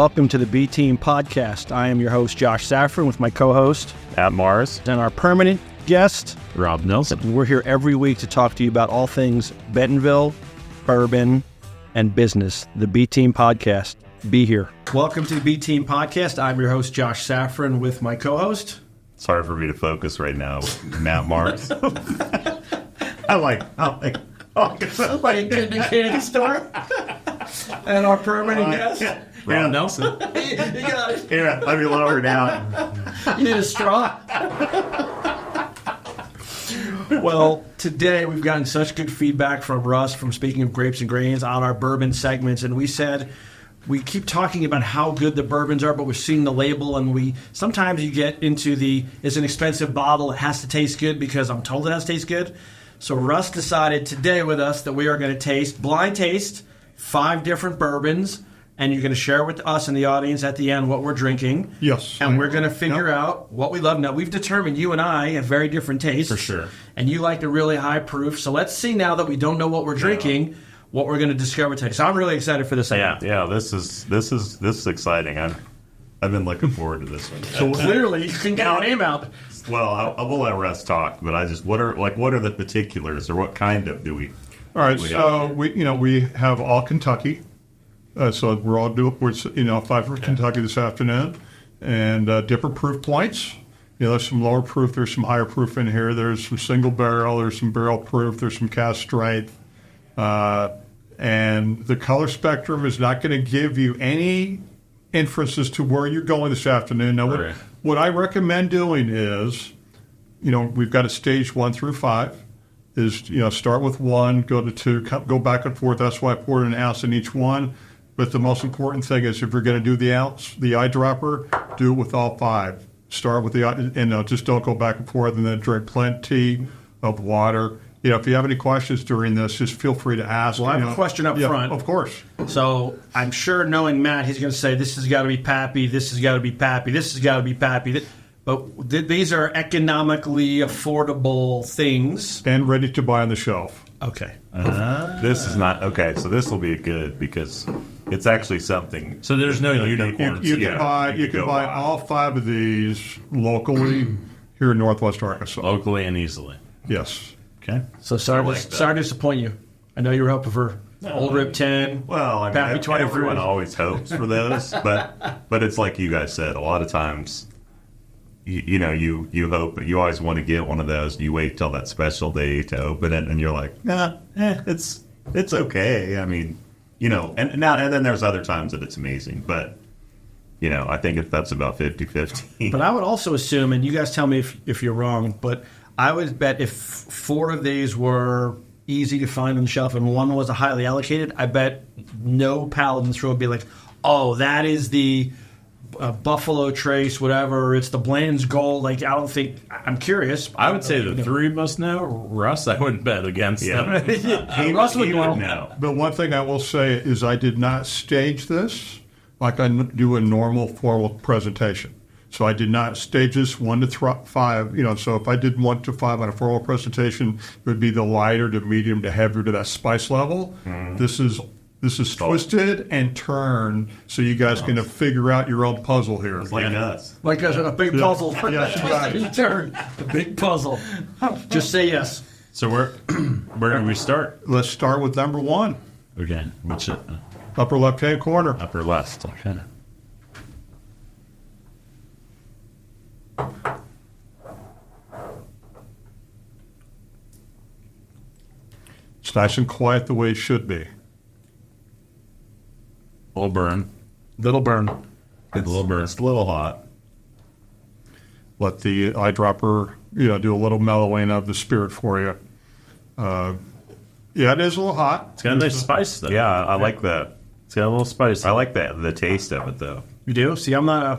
welcome to the B Team Podcast. I am your host, Josh Saffran, with my co-host, At Mars, and our permanent guest, Rob Nelson. We're here every week to talk to you about all things Bentonville, bourbon, and business. The B Team Podcast. Be here. Welcome to the B Team Podcast. I'm your host, Josh Saffran, with my co-host. It's hard for me to focus right now with Matt Mars. I like Somebody in the candy store. And our permanent guest, Rob Nelson. You got it. Here, let me lower down. You need a straw? Well, today we've gotten such good feedback from Russ from Speaking of Grapes and Grains on our bourbon segments, and we said we keep talking about how good the bourbons are, but we're seeing the label, and sometimes you get into it's an expensive bottle, it has to taste good because I'm told it has to taste good. So Russ decided today with us that we are going to blind taste 5 different bourbons, and you're going to share with us and the audience at the end what we're drinking. Yes. And we're going to figure out what we love. Now, we've determined you and I have very different tastes. For sure. And you like the really high proof. So let's see now that we don't know what we're drinking, what we're going to discover today. So I'm really excited for this. Yeah. This is exciting. I've been looking forward to this one. So clearly, you can count him out. Well, I will let Russ talk, but what are the particulars, or what kind of do we? All right. So we have all Kentucky. So we're all doing 5 for Kentucky this afternoon, and different proof points. There's some lower proof, there's some higher proof in here. There's some single barrel, there's some barrel proof, there's some cast strength, and the color spectrum is not going to give you any inferences to where you're going this afternoon. Now, what I recommend doing is, we've got a stage 1 through 5. Is start with 1, go to 2, go back and forth. That's why I poured an ounce in each one. But the most important thing is, if you're going to do the eyedropper, do it with all 5. Start with just don't go back and forth, and then drink plenty of water. If you have any questions during this, just feel free to ask. Well, I have a question up front. Of course. So I'm sure, knowing Matt, he's going to say, this has got to be Pappy, this has got to be Pappy, this has got to be Pappy. But these are economically affordable things. And ready to buy on the shelf. Okay. This is not okay. So this will be good because it's actually something. So there's no unicorns. You can buy all 5 of these locally here in Northwest Arkansas. Locally and easily. Yes. Okay. So sorry to disappoint you. I know you were hoping for Old Rip 10. Well, Pappy 23. Everyone always hopes for those, but it's like you guys said. A lot of times, you hope, but you always want to get one of those. You wait till that special day to open it, and you're like, it's okay. I mean, and then there's other times that it's amazing, but I think that's about 50-50. But I would also assume, and you guys tell me if you're wrong, but I would bet if 4 of these were easy to find on the shelf and 1 was a highly allocated, I bet no palate in this room would be like, oh, that is the Buffalo Trace, whatever. It's the Bland's Gold. Like, I don't think. I'm curious. I would say the 3 must know. Russ, I wouldn't bet against them. Russ would know. But one thing I will say is I did not stage this like I do a normal formal presentation. So I did not stage this 1 to 5. So if I did 1 to 5 on a formal presentation, it would be the lighter to medium to heavier to that spice level. Mm. This is twisted and turned, so you guys can figure out your own puzzle here. It's like us. Like us in a big puzzle. Yes, twisted and turned. The big puzzle. Just say yes. So where do we start? Let's start with number 1. Okay. Which upper left-hand corner. Upper left. Okay. It's nice and quiet the way it should be. Little burn. It's a little burn. It's a little hot. Let the eyedropper, do a little mellowing of the spirit for you. It is a little hot. It's got a nice spice, though. Yeah, I like that. It's got a little spice. I like the taste of it, though. You do? See, I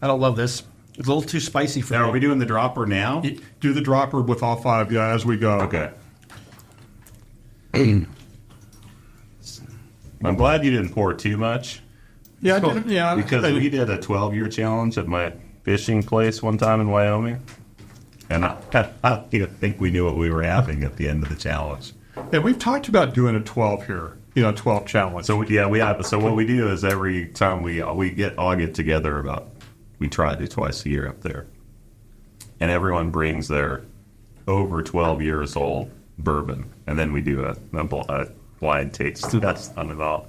don't love this. It's a little too spicy for me. Now, are we doing the dropper now? Do the dropper with all 5, as we go. Okay. I'm glad you didn't pour too much. Yeah, I didn't. Yeah, because we did a 12-year challenge at my fishing place one time in Wyoming, and I think we knew what we were having at the end of the challenge. Yeah, we've talked about doing a 12 here. 12 challenge. So we have. So what we do is every time we all get together we try to do twice a year up there, and everyone brings their over 12 years old bourbon, and then we do a blind taste. That's fun at all.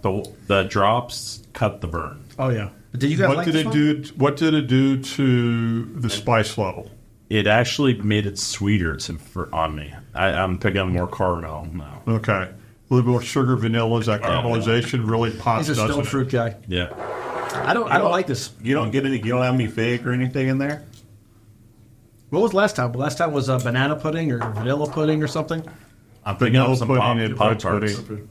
The drops cut the burn. Oh yeah. But did you guys What like did this it one? do? What did it do to the spice level? It actually made it sweeter on me. I'm picking more caramel now. Okay, a little more sugar, vanilla. Is that caramelization really pops? He's a stone doesn't it? fruit guy. Yeah. I don't like this. You don't get any. You don't have any fig or anything in there. What was last time? Last time was banana pudding or vanilla pudding or something. I'm picking up some pudding and Pop bread Tarts. pudding.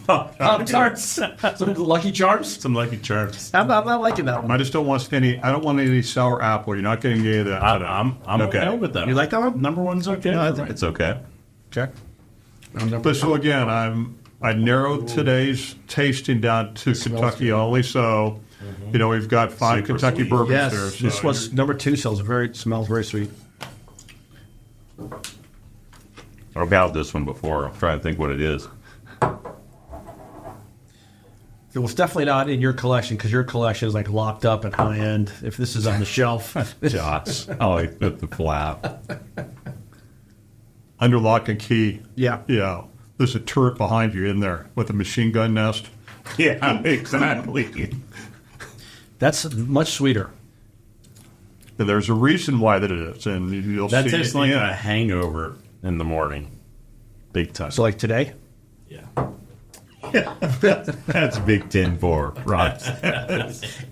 Pop-Tarts. Some Lucky Charms. Some Lucky Charms. I'm not liking that one. I just don't want any. I don't want any sour apple. You're not getting any of that. today. I'm okay with that. You like that one? Number one's okay. No, I think it's okay. Okay. But so again, I narrowed today's tasting down to Kentucky only. So, we've got 5 Super Kentucky sweet. bourbons Yes, there. So this was number 2. Smells very sweet. I've had this one before. I'm trying to think what it is. It was definitely not in your collection because your collection is like locked up and high end. If this is on the shelf, Josh. Oh, he put the flap. under lock and key. yeah. Yeah, there's a turret behind you in there with a machine gun nest. Yeah, exactly. That's much sweeter. And there's a reason why that is, and you'll That see. tastes like a hangover in the morning. Big time. So like today, Yeah. That's Big 10 for Russ.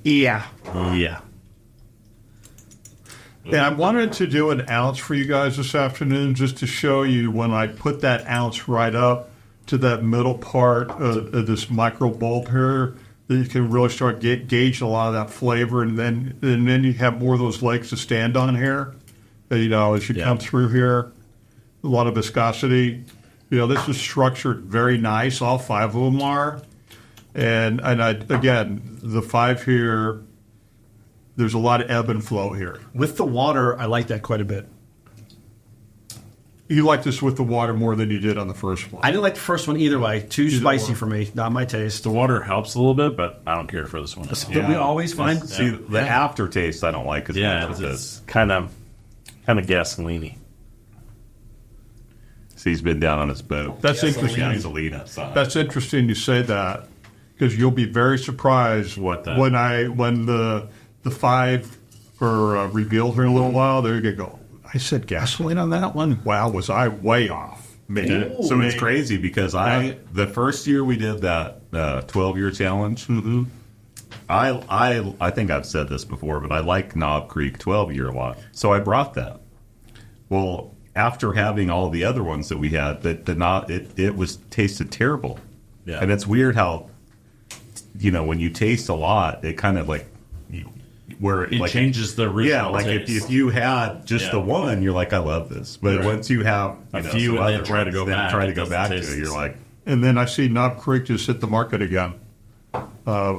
yeah. Yeah. And I wanted to do an ounce for you guys this afternoon just to show you when I put that ounce right up to that middle part of this micro bulb here, that you can really start gauging a lot of that flavor, and then you have more of those legs to stand on here. As you come through here, a lot of viscosity. This is structured very nice. All 5 of them are, and again, the 5 here. There's a lot of ebb and flow here. With the water, I like that quite a bit. You like this with the water more than you did on the first one. I didn't like the first one either way. Too spicy one. for me. Not my taste. The water helps a little bit, but I don't care for this one. But we always find. See, the aftertaste I don't like as Yeah, much as it's this. kind of gasoline-y. See, he's been down on his boat. That's interesting. Gasoline outside. That's interesting you say that, because you'll be very surprised What the- when the 5 are revealed here in a little while. There you go. I said gasoline on that one. Wow, was I way off? Yeah. So it's crazy because the first year we did that 12-year challenge, I think I've said this before, but I like Knob Creek 12-year a lot. So I brought that. Well, after having all the other ones that we had, it was tasted terrible. Yeah. And it's weird how, when you taste a lot, it kind of like where It changes the original Yeah, like taste. if you had just the one, you're like, I love this. But Right. once you have A few some and then other try to ones, go then back, try to it go doesn't back to taste it, you're like, And then I see Knob Creek just hit the market again.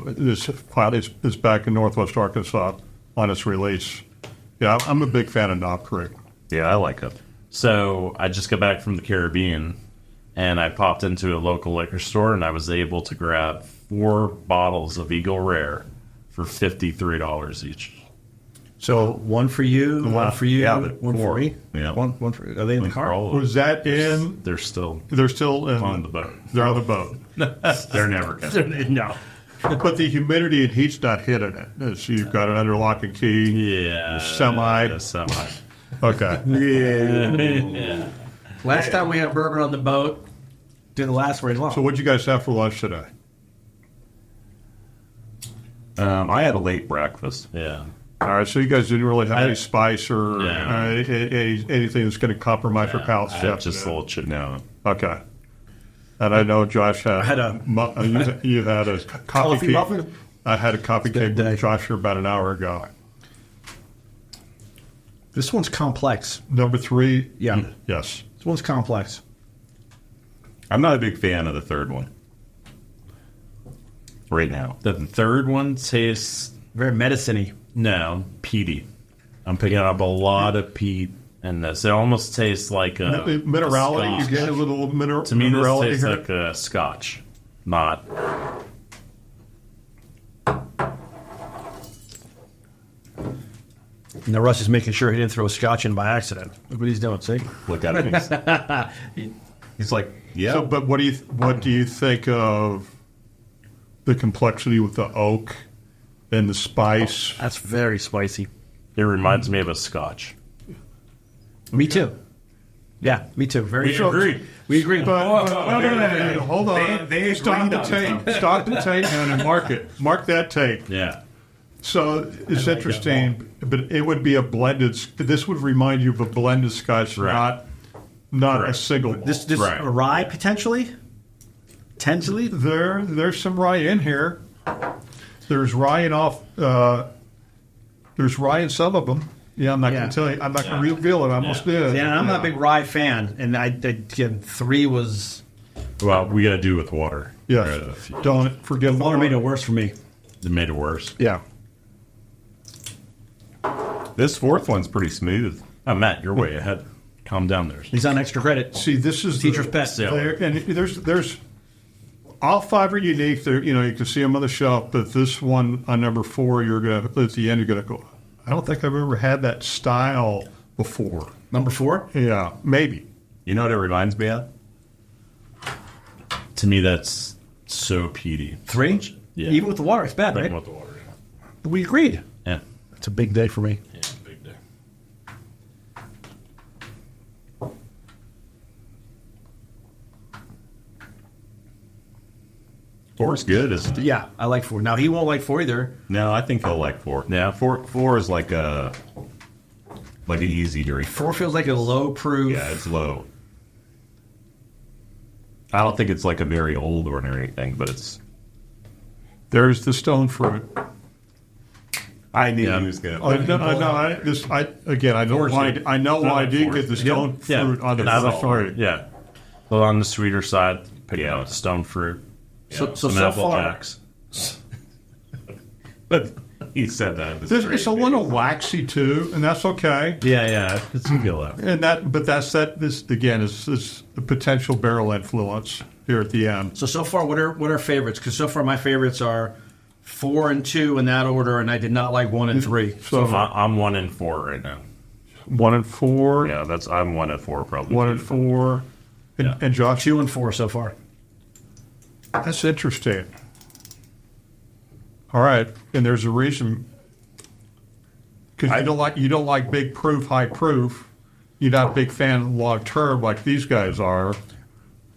This file is back in Northwest Arkansas on its release. Yeah, I'm a big fan of Knob Creek. yeah, I like it. So I just got back from the Caribbean, and I popped into a local liquor store, and I was able to grab 4 bottles of Eagle Rare for $53 each. So one for you, one for you, Yeah, but one 4. for me. Yeah. One for. Are they in the car? Was that in? They're still They're still on the boat. They're on the boat. They're never going No. But the humidity and heat's not hitting it. So you've got it under lock and key. Yeah. Semi. The semi. Okay. Yeah. Last time we had bourbon on the boat didn't last very long. So what'd you guys have for lunch today? I had a late breakfast. Yeah. All right, so you guys didn't really have any spice or Yeah. anything that's going to compromise your palate. I had just a little chip. No. Okay. And I know Josh had a- you had a coffee Coffee cake. muffin? I had a coffee Good cake day. with Josh here about an hour ago. This one's complex. Number 3. Yeah. Yes. This one's complex. I'm not a big fan of the third one. Right now. The third one tastes Very medicine-y. peaty. I'm picking up a lot of peat in this. It almost tastes like a Minerality. Scotch. You get a little To me, this minerality tastes here. like a Scotch. not. Now Russ is making sure he didn't throw a scotch in by accident. Look what he's doing. See? Look at him. He's like, yeah. So, but what do you think of the complexity with the oak and the spice? That's very spicy. It reminds me of a scotch. Me too. Yeah, me too. Very We true. agree. We agree. But hold on. They Stop agreed the on tape. something. Stop the tape and mark it. Mark that tape. Yeah. So it's interesting, but it would be a blended. This would remind you of a blended scotch, Right. not a Correct. single. This Right. rye potentially. Potentially. There's some rye in here. There's rye in off. There's rye in some of them. Yeah, I'm not going to tell you. I'm not going to reveal it. I almost did. Yeah, I'm not a big rye fan, and again 3 was Well, we got to do with water. Yes. Don't forget water made it worse for me. It made it worse. Yeah. This fourth one's pretty smooth. Oh, Matt, you're way ahead. Calm down there. He's on extra credit. See, this is Teacher's pet. And there's all 5 are unique. They're, you can see them on the shelf, but this one on number 4, you're gonna at the end. You're gonna go. I don't think I've ever had that style before. Number 4. Yeah, maybe. You know what it reminds me of? To me, that's so peaty. 3. Yeah. Even with the water, it's bad, Even right? with the water. We agreed. Yeah. It's a big day for me. Yeah, big day. Four's good, isn't it? Yeah, I like 4. Now he won't like 4 either. No, I think he'll like 4. Yeah. Four is like an easy drink. 4 feels like a low proof. Yeah, it's low. I don't think it's like a very old one or anything, but it's. There's the stone fruit. I knew Yeah. he was gonna. I know. I know why I did get the stone fruit on the Not fruit. Yeah. Well, on the sweeter side, pick out stone fruit. So Some Applejacks. But he said that. It's a little waxy too, and that's okay. Yeah. It's a feel that. And this again is the potential barrel influence here at the end. So far, what are favorites? Because so far my favorites are 4 and 2 in that order, and I did not like 1 and 3. So I'm 1 and 4 right now. 1 and 4, Yeah, I'm 1 and 4 probably. 1 and 4, Yeah. and Josh. 2 and 4 so far. That's interesting. All right, and there's a reason because you don't like big proof, high proof. You're not a big fan of long term like these guys are.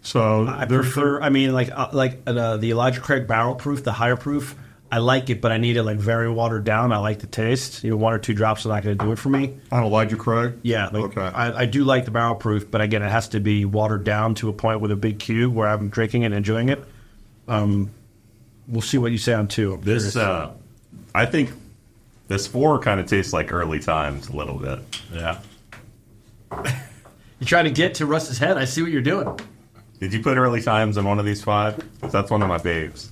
So I prefer. I mean, the Elijah Craig barrel proof, the higher proof. I like it, but I need it like very watered down. I like the taste. 1 or 2 drops are not going to do it for me. on Elijah Craig. Yeah, Okay. I do like the barrel proof, but again, it has to be watered down to a point with a big cube where I'm drinking it and enjoying it. We'll see what you say on 2. I'm This, curious. I think, this 4 kind of tastes like early times a little bit. Yeah. You trying to get to Russ's head? I see what you're doing. Did you put early times in one of these 5? 'Cause that's one of my faves.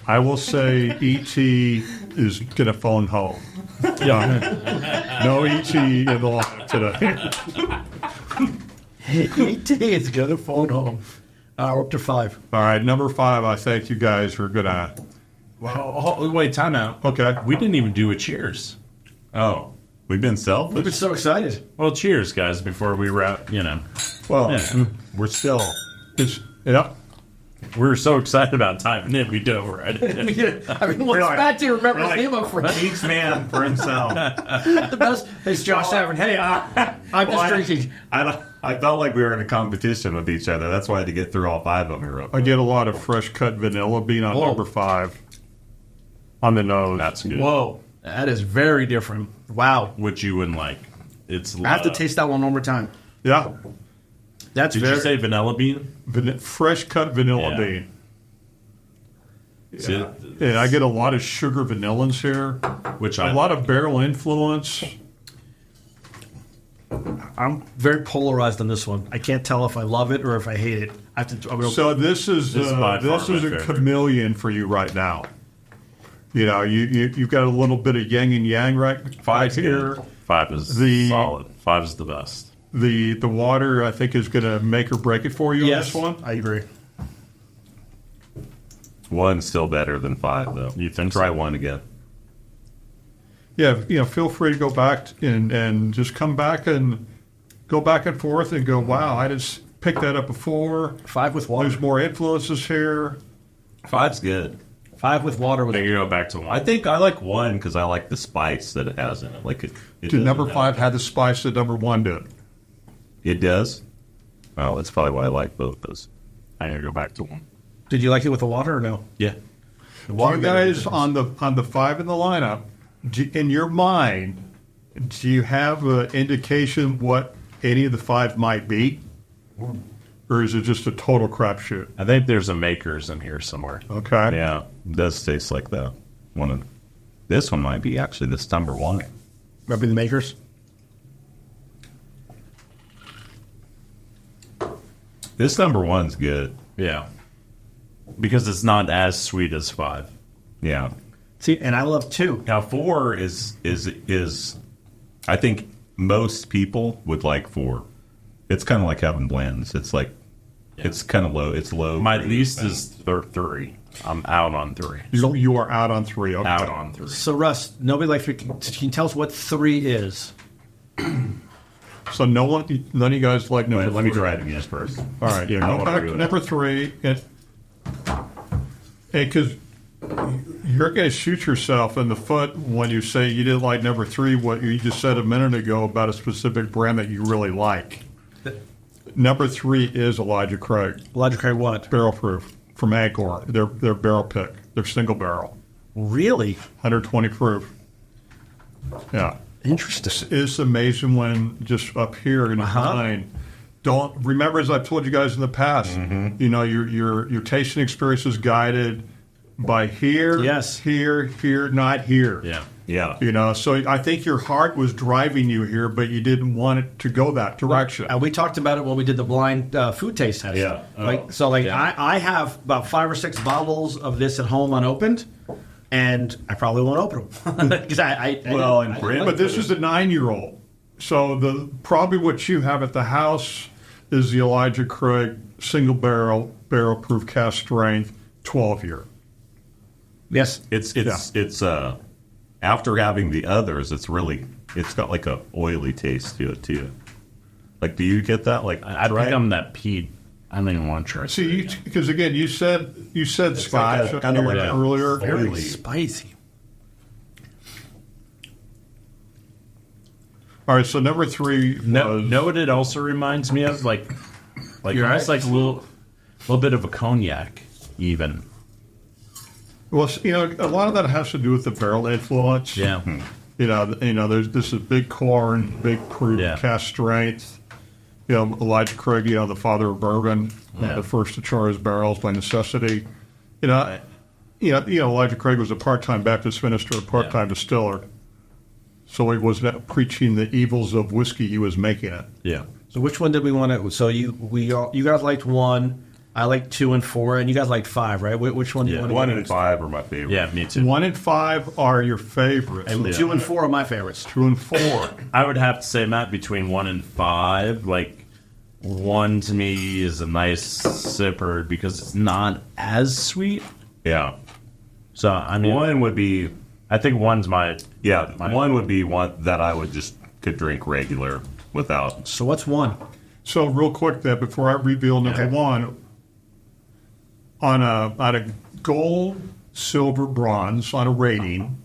I will say E.T. is going to phone home. Yeah. No E.T. in the line today. ET is going to phone home. We're up to 5. All right, number 5, I think you guys are good at. Well, wait, time out. Okay. We didn't even do a cheers. Oh, we've been selfish? We've been so excited. Well, cheers, guys, before we wrap, Well, Yeah. we're still. Yeah. We were so excited about time, and then we dove right in. I mean, what's bad to remember his name up front? Each man for himself. The best is Josh Saffran. Hey, I'm just drinking. I felt like we were in a competition with each other. That's why I had to get through all 5 of them here. I get a lot of fresh cut vanilla bean on Whoa. number 5. On the nose. That's good. Whoa, that is very different. Wow. Which you wouldn't like. It's. I have to taste that one more time. Yeah. That's Did very. you say vanilla bean? Fresh cut vanilla Yeah. bean. See, And I get a lot of sugar vanillins here. which A lot of barrel influence. I'm very polarized on this one. I can't tell if I love it or if I hate it. I have to. So this is This is by far this my is a favorite. chameleon for you right now. You've got a little bit of yin and yang right 5's here. good. 5 is The- solid. 5 is the best. The water I think is going to make or break it for you on Yes, this one. I agree. One's still better than 5, though. You think Try so? 1 again. Yeah, feel free to go back and just come back and go back and forth and go, wow, I just picked that up before. 5 with water. There's more influences here. 5's good. 5 with water. I think you go back to 1. I think I like 1 because I like the spice that it has in it. Like it Did number doesn't 5 have- had the spice that number 1 did? It does? Oh, that's probably why I like both those. I'm going to go back to 1. Did you like it with the water or no? Yeah. The You guys made a on the 5 in the lineup, in your mind, do you have an indication what any of the 5 might be? Or is it just a total crapshoot? I think there's a makers in here somewhere. Okay. Yeah, it does taste like that. This one might be actually this number 1. Maybe the makers. This number 1's good. Yeah. Because it's not as sweet as 5. Yeah. See, and I love 2. Now 4 is I think most people would like 4. It's kind of like having blends. It's like it's kind of low. It's low. My least is 3. I'm out on 3. You are out on 3. Okay. Out on 3. So, Russ, nobody likes 3. Can you tell us what 3 is? So none of you guys like number Let me 3. try it again first. All right. Yeah, Go I back wanna to do number 3. Because you're going to shoot yourself in the foot when you say you didn't like number 3, what you just said a minute ago about a specific brand that you really like. Number 3 is Elijah Craig, Elijah Craig what? barrel proof from Angkor. They're barrel pick. They're single barrel, Really? 120 proof. Yeah. Interesting. It's amazing when just up here in the line. Don't remember, as I've told you guys in the past. You know, your tasting experience is guided by here, Yes. here, not here. Yeah. Yeah. You know, so I think your heart was driving you here, but you didn't want it to go that direction. We talked about it when we did the blind food taste test. Yeah. I have about 5 or 6 bottles of this at home unopened, and I probably won't open them because But this is a 9-year-old. So probably what you have at the house is the Elijah Craig single barrel proof cast strength 12-year. Yes. It's after having the others, it's got like a oily taste to it too. Like, do you get that? Like, I think I'm that peed. I don't even want to try. See, because again, you said Scotch like kind of like earlier. Very oily. spicy. All right, so number 3 No, was know what it also reminds me of? Like You're almost right. like a little bit of a cognac, even. well, you know, a lot of that has to do with the barrel influence. Yeah. You know, this is big corn, big proof, Yeah. cast strength. You know, Elijah Craig, you know, the father of bourbon, Yeah. the first to char his barrels by necessity. You know, Elijah Craig was a part-time Baptist minister, a part-time distiller. So he was not preaching the evils of whiskey; he was making it. Yeah. So which one did we want to? So you guys liked 1. I liked 2 and 4, and you guys liked 5, right? Which one do you Yeah. want to 1 get? and 5 are my favorite. Yeah, me too. 1 and 5 are your favorites. And 2 and 4 are my favorites. 2 and 4. I would have to say, Matt, between 1 and 5, like 1 to me is a nice sipper because it's not as sweet. Yeah. So I mean, 1 would be I think 1's my 1 would be one that I would just could drink regular without. So what's 1? So real quick, then, before I reveal number 1, on a gold, silver, bronze on a rating,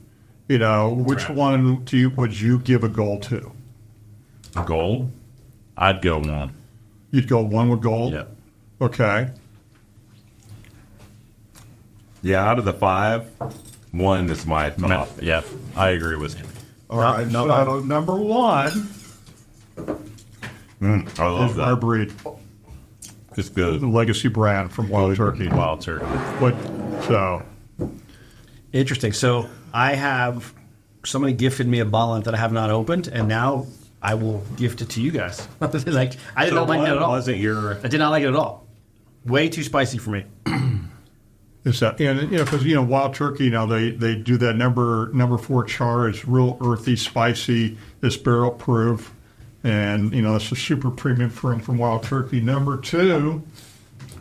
you know, which one would you give a gold to? gold. I'd go 1. You'd go 1 with gold. Yeah. Okay. Yeah, out of the 5, 1 is my top. Yeah, I agree with you. All right. So number 1 I love is our that. breed, It's the good. legacy brand from Wild Turkey. Wild turkey. So Interesting. So I have somebody gifted me a bottle that I have not opened, and now I will gift it to you guys. Like I did not like it at all. Wasn't your I did not like it at all. Way too spicy for me. is that, and you know, because you know, Wild Turkey, you know, they do that number 4 char is real earthy, spicy. It's barrel proof, and you know, it's a super premium from Wild Turkey. Number 2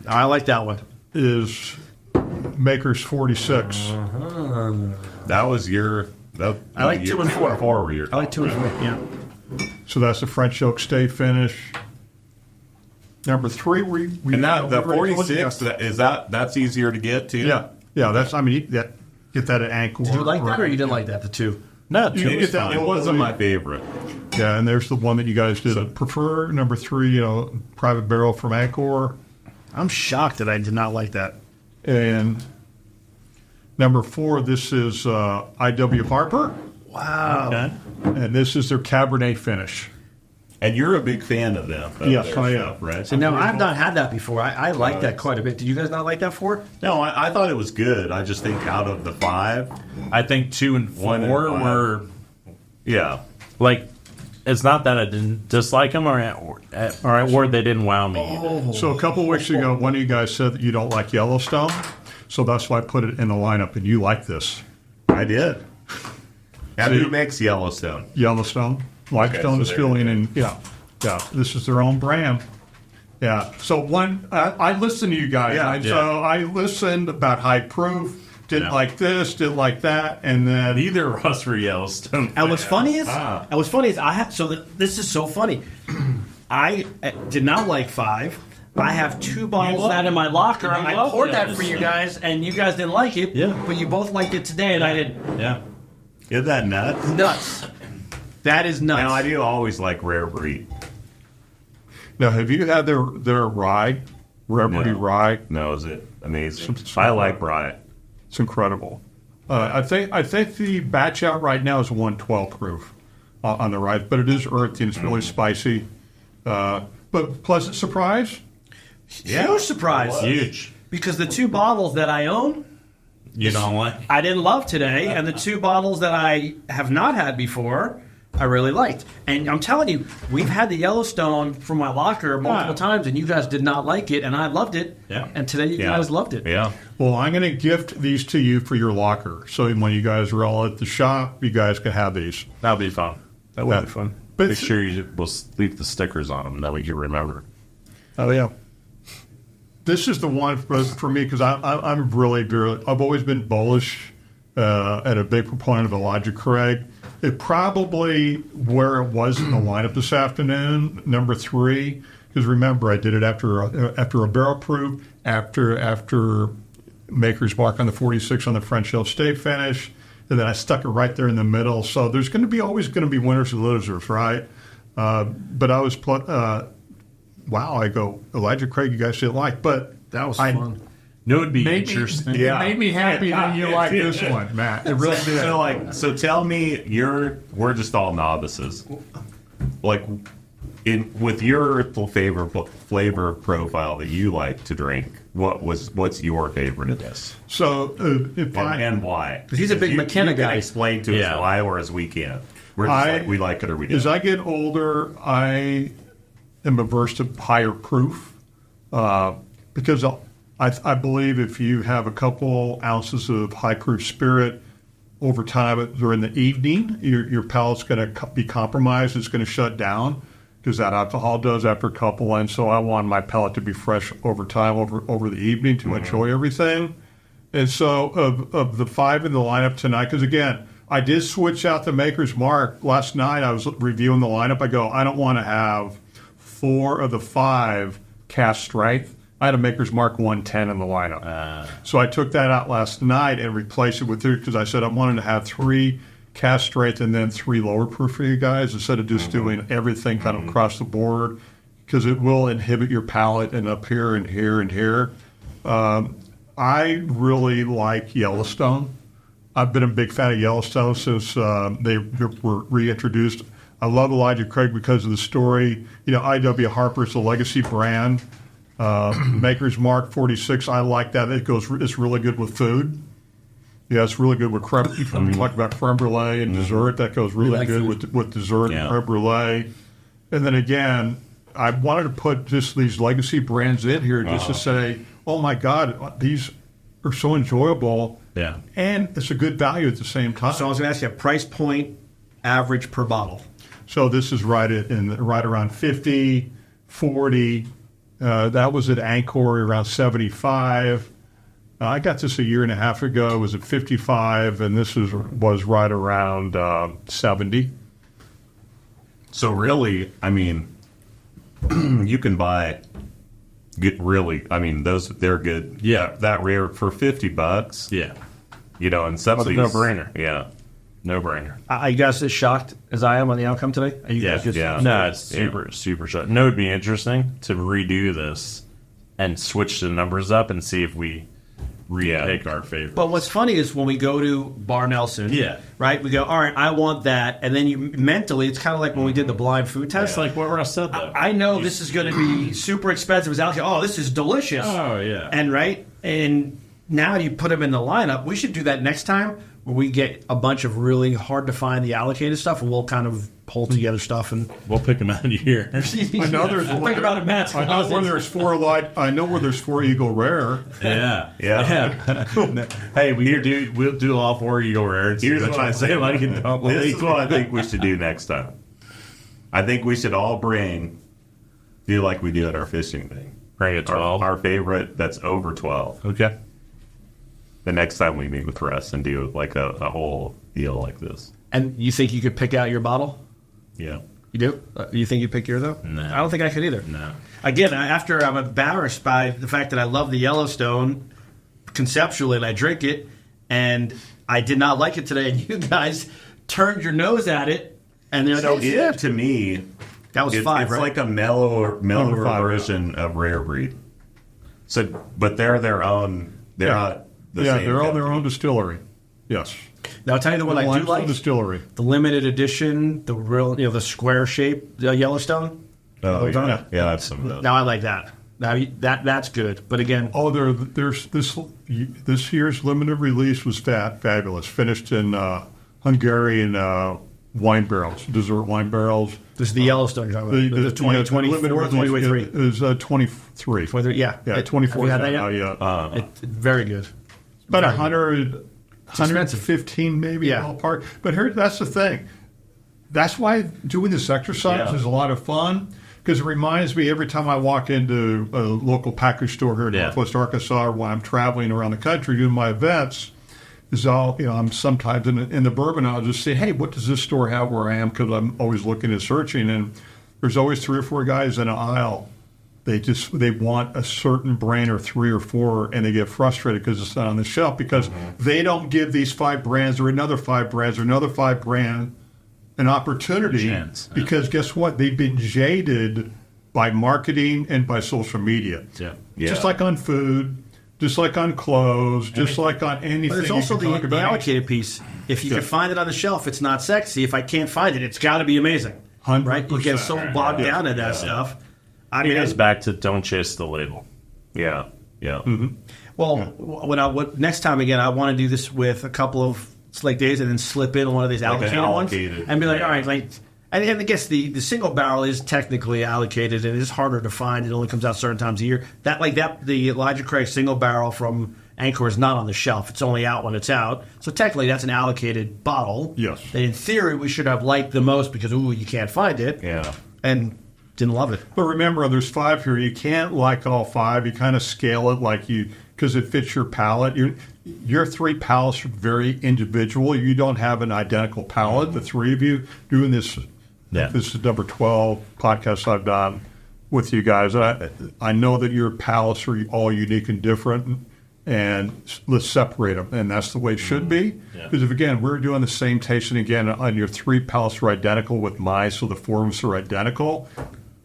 I like that one. is Maker's 46. That was your. I like 2 and 4. 4 were your. I like 2 and 4. Yeah. So that's the French oak stay finish. Number 3, we And that the we already told you. 46 that's easier to get too. Yeah. That's get that at ankle. Did you like that or you didn't like that? The 2. No, It wasn't my favorite. Yeah, and there's the one that you guys did prefer. Number 3, private barrel from Angkor. I'm shocked that I did not like that. And number 4, this is I.W. Harper, Wow. Okay. and this is their Cabernet finish. And you're a big fan of them. Yes, I am. Stuff, right? So now I've not had that before. I like that quite a bit. Did you guys not like that 4? No, I thought it was good. I just think out of the 5, I think 2 and 4 1 and 5. were yeah. like. It's not that I didn't dislike them, or they didn't wow me. So a couple of weeks ago, one of you guys said that you don't like Yellowstone, so that's why I put it in the lineup, and you like this. I did. And who makes Yellowstone? Yellowstone. Limestone so is there filling you in. Yeah. This is their own brand. Yeah. So I listened to you guys. Yeah, So I listened about high proof. Didn't like this. Didn't like that. And then Neither of us were Yellowstone. And what's funny is, I have. So this is so funny. I did not like 5. I have 2 bottles of that in my locker. You I love poured that that for you stuff. guys, and you guys didn't like it. Yeah. But you both liked it today, and I didn't. Yeah. Isn't that nuts? Nuts. That is nuts. Now, I do always like rare breed. now, have you had their rye, Rare-Breed rye? No, is it amazing? I like rye. It's incredible. I think the batch out right now is 112 proof on the rye, but it is earthy and it's really spicy. But pleasant surprise. Huge surprise. Huge. Because the 2 bottles that I own, You don't like? I didn't love today, and the 2 bottles that I have not had before, I really liked. And I'm telling you, we've had the Yellowstone from my locker multiple times, and you guys did not like it, and I loved it. Yeah. And today you guys loved it. Yeah. Well, I'm going to gift these to you for your locker. So when you guys are all at the shop, you guys can have these. That'll be fun. That would Yeah. be fun. But Make sure you will leave the stickers on them that we can remember. Oh, yeah. This is the one for me because I'm really, I've always been bullish and a big proponent of Elijah Craig. It probably where it was in the lineup this afternoon, number 3, because remember I did it after a barrel proof, after Maker's Mark on the 46 on the French Oak Stay finish, and then I stuck it right there in the middle. So there's always going to be winners and losers, right? But I was wow, I go, Elijah Craig, you guys didn't like, but That was fun. It would be Made me, interesting. it made me happy that you like this one, Matt. It really did. So tell me, we're just all novices. Like, with your flavor profile that you like to drink, what's your favorite of this? So And why? He's a big McKenna you can guy. explain to us why, whereas we can't. We're just like, we like it or we don't. as I get older, I am averse to higher proof because I believe if you have a couple ounces of high proof spirit over time during the evening, your palate's going to be compromised. It's going to shut down because that alcohol does after a couple. And so I want my palate to be fresh over time, over the evening to enjoy everything. And so of the 5 in the lineup tonight, because again, I did switch out the Maker's Mark. Last night I was reviewing the lineup. I go, I don't want to have 4 of the 5 cast strength. I had a Maker's Mark 110 in the lineup. So I took that out last night and replaced it with 3 because I said I wanted to have 3 cast strength and then 3 lower proof for you guys instead of just doing everything kind of across the board because it will inhibit your palate and up here and here and here. I really like Yellowstone. I've been a big fan of Yellowstone since they were reintroduced. I love Elijah Craig because of the story. You know, I.W. Harper is a legacy brand. Maker's Mark 46, I like that. It's really good with food. Yeah, it's really good with creme. You talk about creme brulee and dessert. That goes really good with dessert and creme brulee. And then again, I wanted to put just these legacy brands in here just to say, oh my God, these are so enjoyable. Yeah. And it's a good value at the same time. So I was going to ask you a price point average per bottle. So this is right around 50, 40. That was at Angkor around 75. I got this a year and a half ago. It was at 55, and this was right around 70. So really, I mean, you can buy they're good. Yeah. That rare for $50. Yeah. And some of these, no-brainer. Yeah. No-brainer. Are you guys as shocked as I am on the outcome today? Are you guys just, yeah. No, it's super short. No, it'd be interesting to redo this and switch the numbers up and see if we retake our favorite. But what's funny is when we go to Bar Nelson, right? We go, all right, I want that, and then you mentally, it's kind of like when we did the blind food test. That's like what Russ said, though. I know this is going to be super expensive. It's allocated. Oh, this is delicious. Oh, yeah. And now you put them in the lineup. We should do that next time where we get a bunch of really hard to find the allocated stuff, and we'll kind of pull together stuff and We'll pick them out of here. I know there's think about it, Matt. I know where there's four Eagle Rare. Yeah. Yeah. Hey, we'll do all 4 Eagle Rares. Here's what I say. Like it double. This is what I think we should do next time. I think we should all do like we do at our fishing thing. Bring it 12. Our favorite that's over 12. Okay. The next time we meet with Russ and do like a whole deal like this. And you think you could pick out your bottle? Yeah. You do? You think you'd pick yours, though? No. I don't think I could either. No. Again, after I'm embarrassed by the fact that I love the Yellowstone conceptually and I drink it, and I did not like it today, and you guys turned your nose at it, and they're like, To me, that was it's 5, right? like a mellower Number 5, version of Rare Breed. So, but they're their own. They're not the same. They're all their company. own distillery. Yes. Now, I'll tell you the one I do Limestone like. Distillery. The limited edition, the real, the square shape Yellowstone. Oh, Yeah. yeah, I have some of those. Now I like that. Now that's good. But again, There's this year's limited release was fabulous. Finished in Hungarian wine barrels, dessert wine barrels. this is the Yellowstone you're talking about. The 2024, 2023. It was 23. 23, yeah. Yeah, 24. Have you had that yet? Yeah. It's very good. About 100, expensive. 115 maybe Yeah. ballpark. But that's the thing. That's why doing this exercise is a lot of fun, because it reminds me every time I walk into a local package store here in Northwest Arkansas, while I'm traveling around the country doing my events, is I'm sometimes in the bourbon, I'll just say, hey, what does this store have where I am? Because I'm always looking and searching, and there's always 3 or 4 guys in an aisle. They want a certain brand or 3 or 4, and they get frustrated because it's not on the shelf, because they don't give these 5 brands or another 5 brands or another 5 brand an opportunity, because guess what? They've been jaded by marketing and by social media. Yeah. Just like on food, just like on clothes, just like on anything. But it's also you can talk the about. allocated piece. If you can find it on the shelf, it's not sexy. If I can't find it, it's got to be amazing. 100%. Right? You get so bogged down in that stuff. I It mean, goes back to don't chase the label. Yeah. well, next time again, I want to do this with a couple of select days and then slip in one of these allocated ones and be like, all right, and I guess the single barrel is technically allocated and it is harder to find. It only comes out certain times a year. The Elijah Craig single barrel from Anchor is not on the shelf. It's only out when it's out. So technically, that's an allocated bottle. Yes. That in theory we should have liked the most because you can't find it. Yeah. And didn't love it. But remember, there's 5 here. You can't like all 5. You kind of scale it because it fits your palate. Your 3 palates are very individual. You don't have an identical palate. The 3 of you doing this. Yeah. This is number 12 podcast I've done with you guys. I know that your palates are all unique and different, and let's separate them. And that's the way it should be. Because if again we're doing the same tasting again, and your 3 palates are identical with mine, so the 4 of us are identical.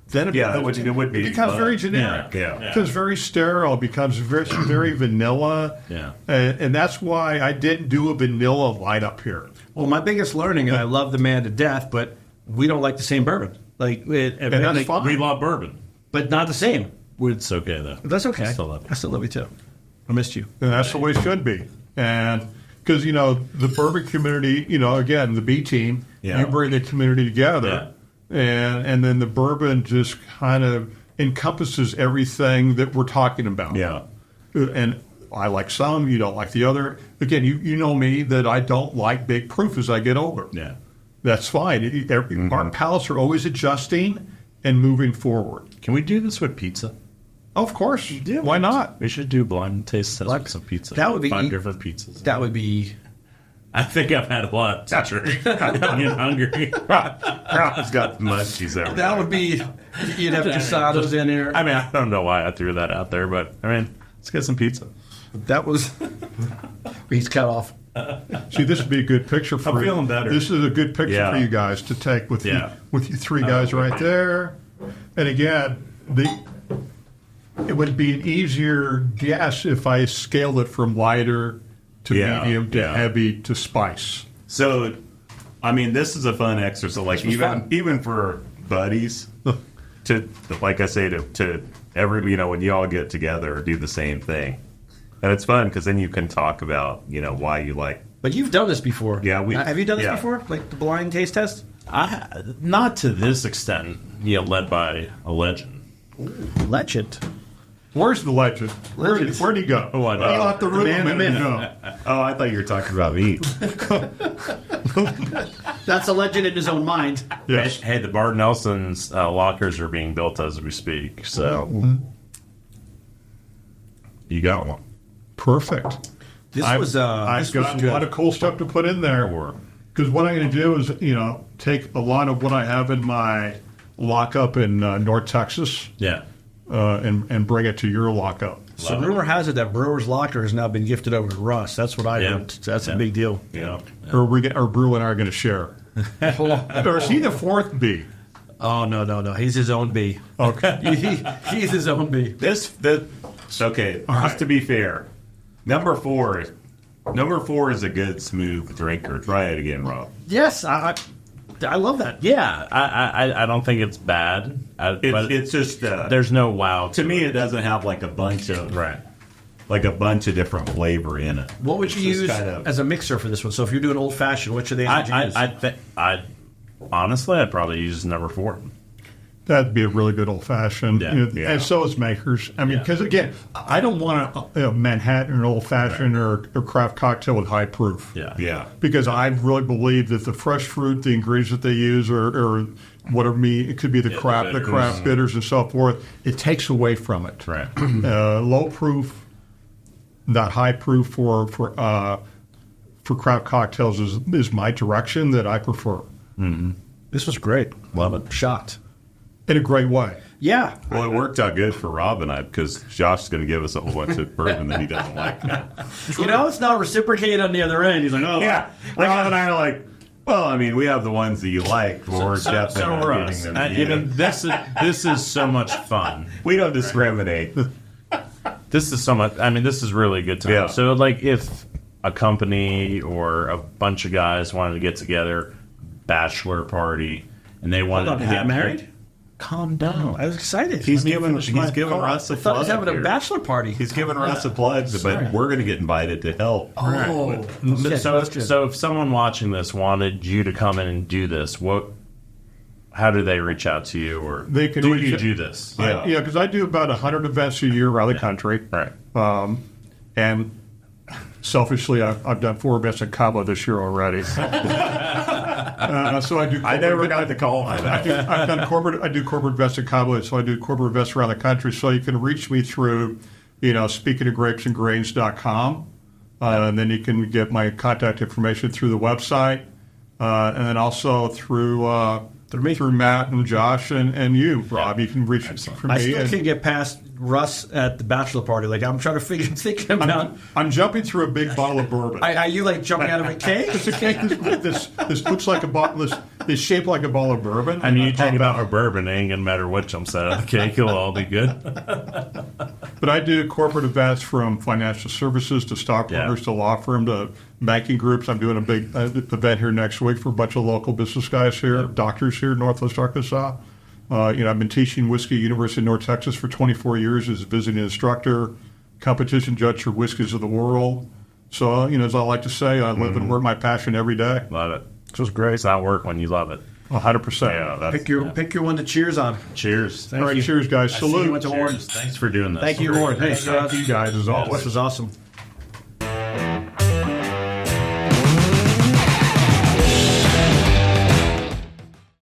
Then it becomes very generic. Yeah. It becomes very sterile. It becomes very vanilla. Yeah. And that's why I didn't do a vanilla lineup here. Well, my biggest learning, and I love the man to death, but we don't like the same bourbon. And that's fine. We love bourbon. But not the same. It's okay, though. That's okay. I still love you. I still love you, too. I missed you. And that's the way it should be. And because, the bourbon community, again, the B team, you bring the community together. Yeah. And then the bourbon just kind of encompasses everything that we're talking about. Yeah. And I like some, you don't like the other. Again, you know me that I don't like big proof as I get older. Yeah. That's fine. Our palates are always adjusting and moving forward. Can we do this with pizza? Of course. Why not? We should do blind taste tests of pizza. That would be 5 different pizzas. That would be. I think I've had a lot. I'm getting hungry. Rob's got the munchies everywhere. That would be. You'd have casados in here. I mean, I don't know why I threw that out there, but I mean, let's get some pizza. That was. He's cut off. See, this would be a good picture for I'm you. feeling better. This is a good picture Yeah. for you guys to take with Yeah. you 3 guys right there. And again, it would be an easier guess if I scaled it from lighter to Yeah, medium to yeah. heavy to spice. So, I mean, this is a fun exercise. Like even for buddies, to like I say to every when you all get together, do the same thing, and it's fun because then you can talk about why you like. But you've done this before. Yeah, have you done this yeah. before? Like the blind taste test? Not to this extent, led by a legend. Legend. Where's the legend? Where'd he go? Oh, I know. He left the room a minute ago. Oh, I thought you were talking about me. That's a legend in his own mind. Yes. Hey, the Bart Nelson's lockers are being built as we speak, so you got one. Perfect. This I've was got a lot of cool stuff to put in there. Because what I'm going to do is, take a lot of what I have in my lockup in North Texas Yeah. and bring it to your lockup. So rumor has it that Brewer's Locker has now been gifted over to Russ. That's what I Yeah. heard. That's a big deal. Yeah. Or Brew and I are going to share. Or is he the fourth B? Oh no. He's his own bee. Okay. He's his own bee. Okay. Just to be fair, number four is a good smooth drinker. Try it again, Rob. Yes, I love that. Yeah, I don't think it's bad. But It's just there's no wow. to me. It doesn't have like a bunch of different flavor in it. What would you It's use just kind of- as a mixer for this one? So if you're doing old fashioned, what should they use? Honestly, I'd probably use number 4. That'd be a really good old fashioned. Yeah. Yeah. And so is Makers. I mean, because again, I don't want a Manhattan or old fashioned or craft cocktail with high proof. Yeah. Yeah. Because I really believe that the fresh fruit, the ingredients that they use, or whatever it could be the craft bitters and so forth, it takes away from it. Right. Low proof, not high proof for craft cocktails is my direction that I prefer This was great. Love it. Shocked. in a great way. Yeah. Well, it worked out good for Rob and I because Josh is going to give us a whole bunch of bourbon that he doesn't like. It's not reciprocated on the other end. He's like, oh. Yeah. Rob and I are like, well, I mean, we have the ones that you like. But we're definitely So not are getting us. them. Even this is so much fun. We don't discriminate. This is so much. I mean, this is really a good time. Yeah. So, like, if a company or a bunch of guys wanted to get together, bachelor party, and they wanted Hold on, to is have he married? Calm down. I was excited. He's giving Russ a I thought he plug. was having a here. bachelor party. He's giving Russ a plug, Sorry. but we're going to get invited to help. Oh. So if someone watching this wanted you to come in and do this, how do they reach out to you, or They can do reach you out- do this? Yeah. Yeah, because I do about 100 events a year around the country. Right. And selfishly, I've done 4 events in Cabo this year already. So I do. I never got the call. I do corporate events in Cabo, so I do corporate events around the country. So you can reach me through, speakingofgrapesandgrains.com, and then you can get my contact information through the website, and then also through Matt and Josh and you, Rob. You can reach for me. I still and- can't get past Russ at the bachelor party. Like, I'm trying to think about. I'm jumping through a big bottle of bourbon. Are you like jumping out of a cake? It's a cake. This looks like a bottle. This shaped like a bottle of bourbon. And you talk about a bourbon, it ain't gonna matter what jumps out of the cake; it'll all be good. But I do corporate events from financial services to stockbrokers to law firm to banking groups. I'm doing a big event here next week for a bunch of local business guys here, doctors here in Northwest Arkansas. I've been teaching whiskey at University of North Texas for 24 years as a visiting instructor, competition judge for whiskeys of the world. So, as I like to say, I live and work my passion every day. Love it. This was great. It's not work when you love it. 100%. Yeah, that's Pick your one to cheers on. Cheers. All right, cheers, guys. I see you Salute. went to Orange. Thanks for doing this. Thank you, Orange. Hey, Thank you guys, as always. this was awesome.